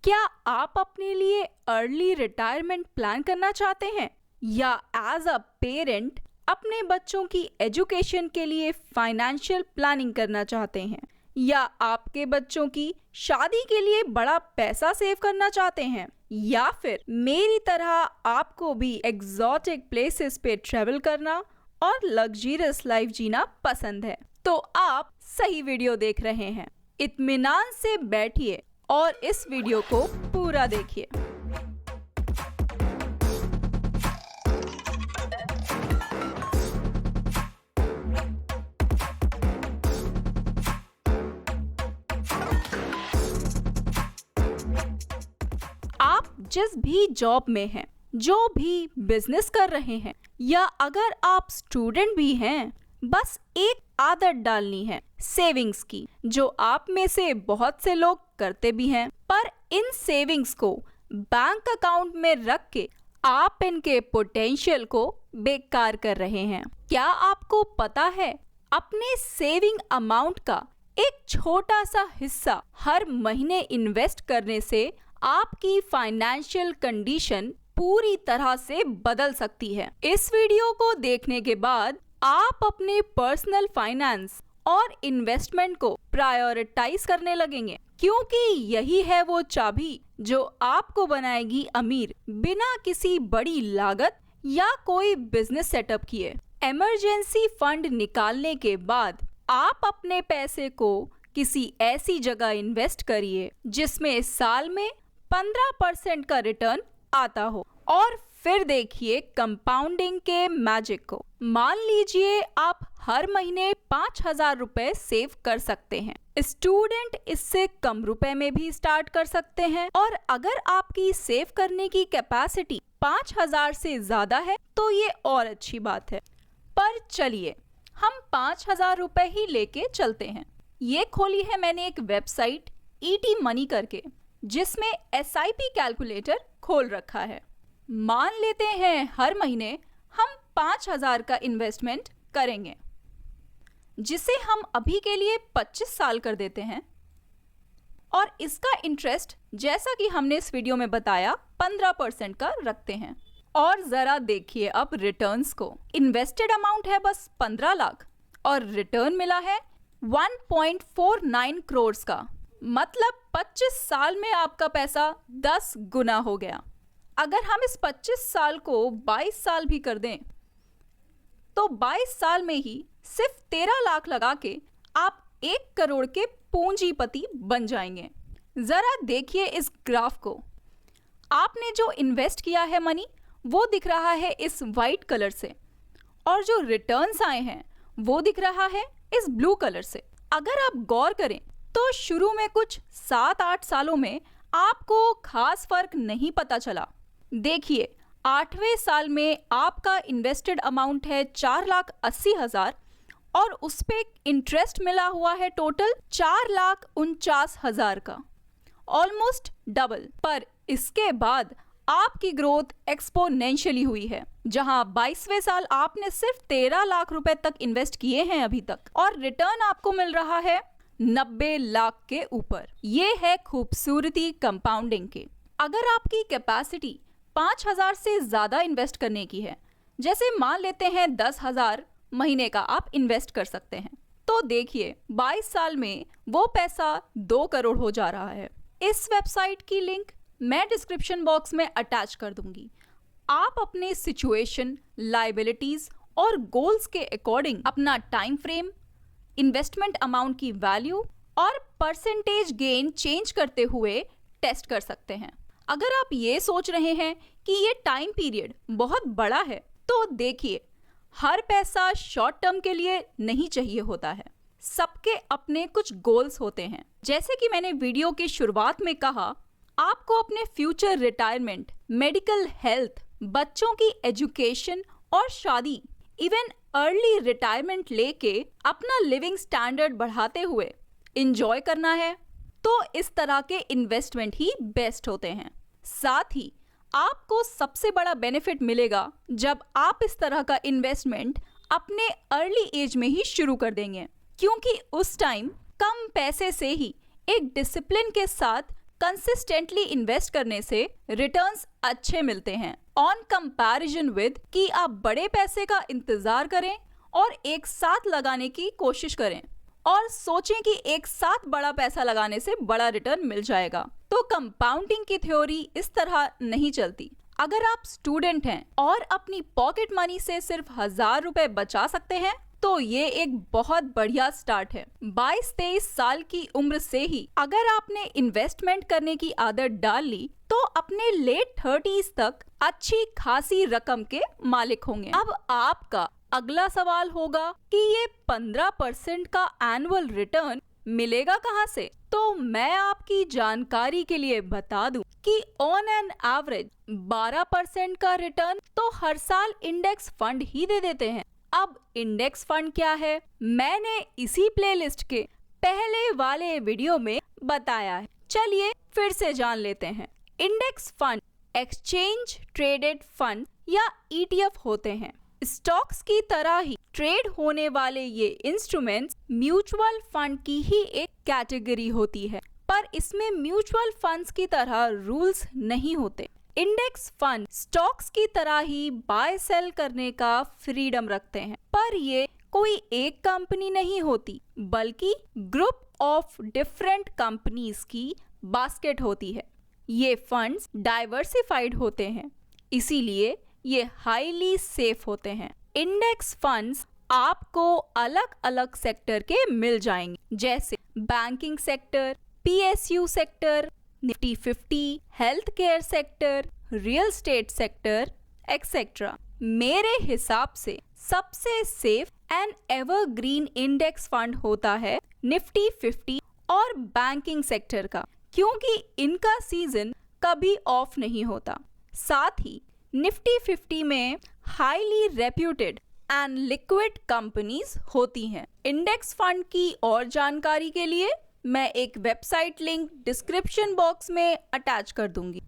क्या आप अपने लिए अर्ली रिटायरमेंट प्लान करना चाहते हैं या एज अ पेरेंट अपने बच्चों की एजुकेशन के लिए फाइनेंशियल प्लानिंग करना चाहते हैं या आपके बच्चों की शादी के लिए बड़ा पैसा सेव करना चाहते हैं या फिर मेरी तरह आपको भी एग्जॉटिक प्लेसेस पे ट्रेवल करना और लग्जरियस लाइफ जीना पसंद है, तो आप सही वीडियो देख रहे हैं। इत्मीनान से बैठिए और इस वीडियो को पूरा देखिए। आप जिस भी जॉब में हैं, जो भी बिजनेस कर रहे हैं या अगर आप स्टूडेंट भी हैं, बस एक आदत डालनी है सेविंग्स की, जो आप में से बहुत से लोग करते भी हैं, पर इन सेविंग्स को बैंक अकाउंट में रख के आप इनके पोटेंशियल को बेकार कर रहे हैं। क्या आपको पता है, अपने सेविंग अमाउंट का एक छोटा सा हिस्सा हर महीने इन्वेस्ट करने से आपकी फाइनेंशियल कंडीशन पूरी तरह से बदल सकती है। इस वीडियो को देखने के बाद आप अपने पर्सनल फाइनेंस और इन्वेस्टमेंट को प्रायोरिटाइज करने लगेंगे, क्योंकि यही है वो चाबी जो आपको बनाएगी अमीर बिना किसी बड़ी लागत या कोई बिजनेस सेटअप किए। इमरजेंसी फंड निकालने के बाद आप अपने पैसे को किसी ऐसी जगह इन्वेस्ट करिए जिसमें साल में 15% का रिटर्न आता हो और फिर देखिए कंपाउंडिंग के मैजिक को। मान लीजिए आप हर महीने 5,000 रुपए सेव कर सकते हैं। स्टूडेंट इससे कम रुपए में भी स्टार्ट कर सकते हैं और अगर आपकी सेव करने की कैपेसिटी 5,000 से ज्यादा है तो ये और अच्छी बात है। पर चलिए हम 5,000 रुपए ही लेके चलते हैं। ये खोली है मैंने एक वेबसाइट ईटी मनी करके, जिसमें SIP कैलकुलेटर खोल रखा है। मान लेते हैं हर महीने हम 5,000 का इन्वेस्टमेंट करेंगे, जिसे हम अभी के लिए 25 साल कर देते हैं और इसका इंटरेस्ट जैसा कि हमने इस वीडियो में बताया 15% का रखते हैं। और जरा देखिए अब रिटर्न्स को। इन्वेस्टेड अमाउंट है बस 15 लाख और रिटर्न मिला है 1.49 करोड़ का, मतलब 25 साल में आपका पैसा 10 गुना हो गया। अगर हम इस 25 साल को 22 साल भी कर दें तो 22 साल में ही सिर्फ 13 लाख लगा के आप 1 करोड़ के पूंजीपति बन जाएंगे। जरा देखिए इस ग्राफ को। आपने जो इन्वेस्ट किया है मनी वो दिख रहा है इस वाइट कलर से और जो रिटर्न्स आए हैं वो दिख रहा है इस ब्लू कलर से। अगर आप गौर करें तो शुरू में कुछ 7-8 सालों में आपको खास फर्क नहीं पता चला। देखिए 8वें साल में आपका इन्वेस्टेड अमाउंट है 4,80,000 और उस पे इंटरेस्ट मिला हुआ है टोटल 4,49,000 का, ऑलमोस्ट डबल। पर इसके बाद आपकी ग्रोथ एक्सपोनेंशियली हुई है, जहां 22वें साल आपने सिर्फ 13 लाख रुपए तक इन्वेस्ट किए हैं अभी तक और रिटर्न आपको मिल रहा है 90 लाख के ऊपर। ये है खूबसूरती कंपाउंडिंग के। अगर आपकी कैपेसिटी 5,000 से ज्यादा इन्वेस्ट करने की है, जैसे मान लेते हैं 10,000 महीने का आप इन्वेस्ट कर सकते हैं, तो देखिए 22 साल में वो पैसा 2 करोड़ हो जा रहा है। इस वेबसाइट की लिंक मैं डिस्क्रिप्शन बॉक्स में अटैच कर दूंगी। आप अपने सिचुएशन, लायबिलिटीज और गोल्स के अकॉर्डिंग अपना टाइम फ्रेम, इन्वेस्टमेंट अमाउंट की वैल्यू और परसेंटेज गेन चेंज करते हुए टेस्ट कर सकते हैं। अगर आप ये सोच रहे हैं कि ये टाइम पीरियड बहुत बड़ा है, तो देखिए हर पैसा शॉर्ट टर्म के लिए नहीं चाहिए होता है। सबके अपने कुछ गोल्स होते हैं। जैसे कि मैंने वीडियो की शुरुआत में कहा, आपको अपने फ्यूचर रिटायरमेंट, मेडिकल हेल्थ, बच्चों की एजुकेशन और शादी, इवन अर्ली रिटायरमेंट लेके अपना लिविंग स्टैंडर्ड बढ़ाते हुए एंजॉय करना है, तो इस तरह के इन्वेस्टमेंट ही बेस्ट होते हैं। साथ ही आपको सबसे बड़ा बेनिफिट मिलेगा जब आप इस तरह का इन्वेस्टमेंट अपने अर्ली एज में ही शुरू कर देंगे, क्योंकि उस टाइम कम पैसे से ही एक डिसिप्लिन के साथ कंसिस्टेंटली इन्वेस्ट करने से रिटर्न्स अच्छे मिलते हैं ऑन कंपैरिजन विद कि आप बड़े पैसे का इंतजार करें और एक साथ लगाने की कोशिश करें और सोचें कि एक साथ बड़ा पैसा लगाने से बड़ा रिटर्न मिल जाएगा। तो कंपाउंडिंग की थ्योरी इस तरह नहीं चलती। अगर आप स्टूडेंट हैं और अपनी पॉकेट मनी से सिर्फ 1000 रुपए बचा सकते हैं तो ये एक बहुत बढ़िया स्टार्ट है। 22-23 साल की उम्र से ही अगर आपने इन्वेस्टमेंट करने की आदत डाल ली तो अपने लेट 30s तक अच्छी खासी रकम के मालिक होंगे। अब आपका अगला सवाल होगा कि ये 15% का एनुअल रिटर्न मिलेगा कहाँ से? तो मैं आपकी जानकारी के लिए बता दूं कि ऑन एन एवरेज 12% का रिटर्न तो हर साल इंडेक्स फंड ही दे देते हैं। अब इंडेक्स फंड क्या है मैंने इसी प्लेलिस्ट के पहले वाले वीडियो में बताया है। चलिए फिर से जान लेते हैं। Index fund exchange traded fund या ETF होते हैं। स्टॉक्स की तरह ही ट्रेड होने वाले ये इंस्ट्रूमेंट्स म्यूचुअल फंड की ही एक कैटेगरी होती है, पर इसमें म्यूचुअल फंड्स की तरह रूल्स नहीं होते। इंडेक्स फंड स्टॉक्स की तरह ही बाय सेल करने का फ्रीडम रखते हैं, पर ये कोई एक कंपनी नहीं होती बल्कि ग्रुप ऑफ डिफरेंट कंपनीज की बास्केट होती है। ये फंड्स डाइवर्सिफाइड होते हैं, इसीलिए ये हाईली सेफ होते हैं। इंडेक्स फंड्स आपको अलग अलग सेक्टर के मिल जाएंगे, जैसे banking sector, PSU sector, Nifty 50, health care sector, real estate sector etcetera. मेरे हिसाब से सबसे safe and evergreen index fund होता है निफ्टी 50 और बैंकिंग सेक्टर का, क्योंकि इनका सीजन कभी ऑफ नहीं होता। साथ ही निफ्टी 50 में highly reputed and liquid companies होती हैं। इंडेक्स फंड की और जानकारी के लिए मैं एक वेबसाइट लिंक डिस्क्रिप्शन बॉक्स में अटैच कर दूंगी।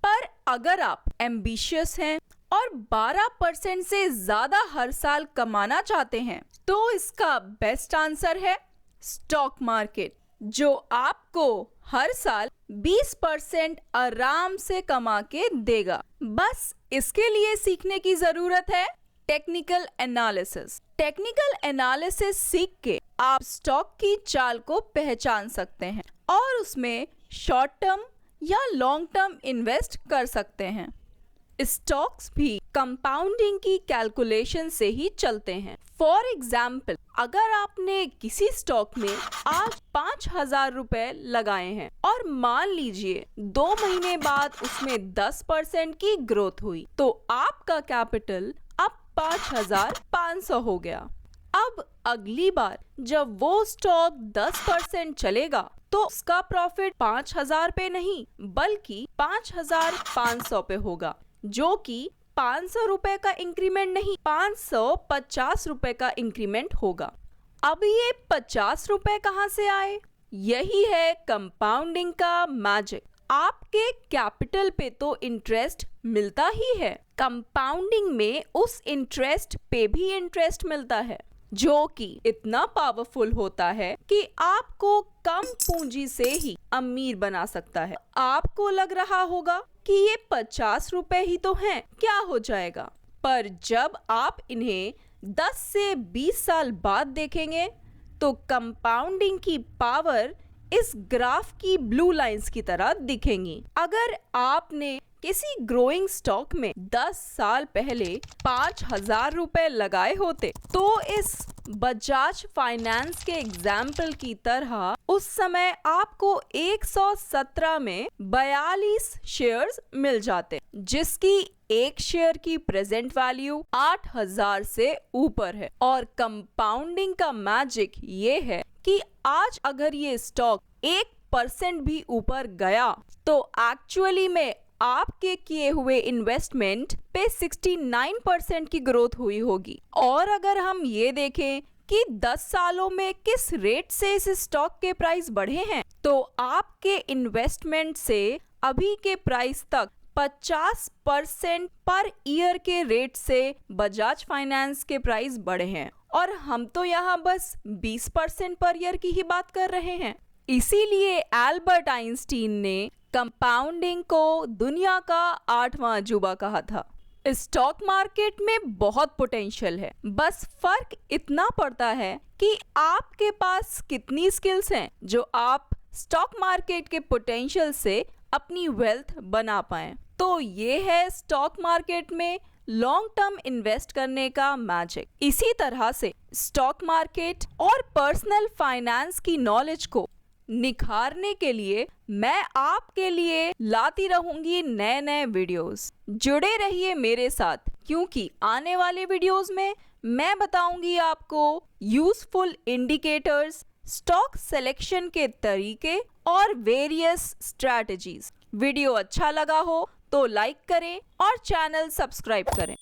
पर अगर आप एम्बिशियस हैं और 12% से ज्यादा हर साल कमाना चाहते हैं तो इसका बेस्ट आंसर है स्टॉक मार्केट, जो आपको हर साल 20% आराम से कमा के देगा। बस इसके लिए सीखने की जरूरत है टेक्निकल एनालिसिस। टेक्निकल एनालिसिस सीख के आप स्टॉक की चाल को पहचान सकते हैं और उसमें शॉर्ट टर्म या लॉन्ग टर्म इन्वेस्ट कर सकते हैं। स्टॉक्स भी कंपाउंडिंग की कैलकुलेशन से ही चलते हैं। फॉर एग्जाम्पल, अगर आपने किसी स्टॉक में आज 5000 रुपए लगाए हैं और मान लीजिए 2 महीने बाद उसमें 10% की ग्रोथ हुई, तो आपका कैपिटल अब 5500 हो गया। अब अगली बार जब वो स्टॉक 10% चलेगा तो उसका प्रॉफिट 5000 पे नहीं बल्कि 5500 पे होगा, जो कि 500 रुपए का इंक्रीमेंट नहीं 550 रुपए का इंक्रीमेंट होगा। अब ये 50 रुपए कहाँ से आए? यही है कंपाउंडिंग का मैजिक। आपके कैपिटल पे तो इंटरेस्ट मिलता ही है, कंपाउंडिंग में उस इंटरेस्ट पे भी इंटरेस्ट मिलता है, जो कि इतना पावरफुल होता है कि आपको कम पूंजी से ही अमीर बना सकता है। आपको लग रहा होगा कि ये 50 रुपए ही तो हैं, क्या हो जाएगा? पर जब आप इन्हें 10 से 20 साल बाद देखेंगे तो कंपाउंडिंग की पावर इस ग्राफ की ब्लू लाइंस की तरह दिखेंगी। अगर आपने किसी ग्रोइंग स्टॉक में 10 साल पहले 5000 रुपए लगाए होते तो इस बजाज फाइनेंस के एग्जाम्पल की तरह उस समय आपको 117 में 42 शेयर्स मिल जाते, जिसकी एक शेयर की प्रेजेंट वैल्यू 8000 से ऊपर है। और कंपाउंडिंग का मैजिक ये है कि आज अगर ये स्टॉक 1% भी ऊपर गया तो एक्चुअली में आपके किए हुए इन्वेस्टमेंट पे 69% की ग्रोथ हुई होगी। और अगर हम ये देखें कि 10 सालों में किस रेट से इस स्टॉक के प्राइस बढ़े हैं, तो आपके इन्वेस्टमेंट से अभी के प्राइस तक 50% पर ईयर के रेट से बजाज फाइनेंस के प्राइस बढ़े हैं। और हम तो यहाँ बस 20% पर ईयर की ही बात कर रहे हैं। इसीलिए एल्बर्ट आइंस्टीन ने कंपाउंडिंग को दुनिया का 8वां अजूबा कहा था। स्टॉक मार्केट में बहुत पोटेंशियल है, बस फर्क इतना पड़ता है कि आपके पास कितनी स्किल्स हैं जो आप स्टॉक मार्केट के पोटेंशियल से अपनी वेल्थ बना पाएं। तो ये है स्टॉक मार्केट में लॉन्ग टर्म इन्वेस्ट करने का मैजिक। इसी तरह से स्टॉक मार्केट और पर्सनल फाइनेंस की नॉलेज को निखारने के लिए मैं आपके लिए लाती रहूंगी नए नए वीडियोस। जुड़े रहिए मेरे साथ, क्योंकि आने वाले वीडियोस में मैं बताऊंगी आपको यूजफुल इंडिकेटर्स, स्टॉक सिलेक्शन के तरीके और वेरियस स्ट्रैटेजीज। वीडियो अच्छा लगा हो तो लाइक करें और चैनल सब्सक्राइब करें।